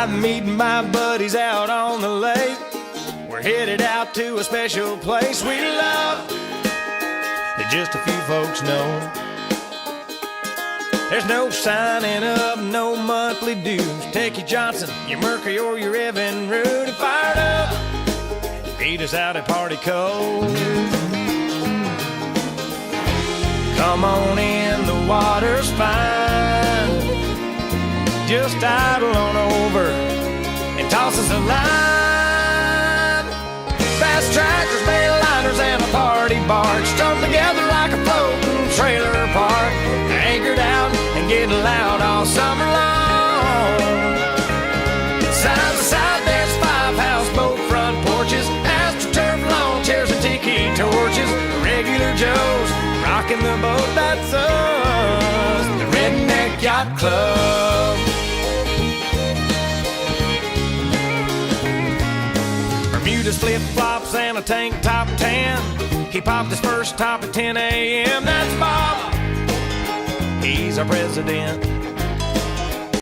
I'm meeting my buddies out on the lake. We're headed out to a special place we love that just a few folks know. There's no signing up, no monthly dues. Take your Johnson, your Mercury, or your Evan Root and fired up. Meet us out at Party Cove. Come on in, the water's fine. Just idle on over and toss us a line. Fast tractors, mainliners, and a party barge strung together like a floating trailer park. Anchored out and getting loud all summer long. Side by side, there's 5 houseboat front porches, AstroTurf lawn chairs and tiki torches. Regular Joes rocking the boat, that's us, the Redneck Yacht Club. Bermuda's flip-flops and a tank top tan. He popped his first top at 10 a.m. That's Bob, he's our president.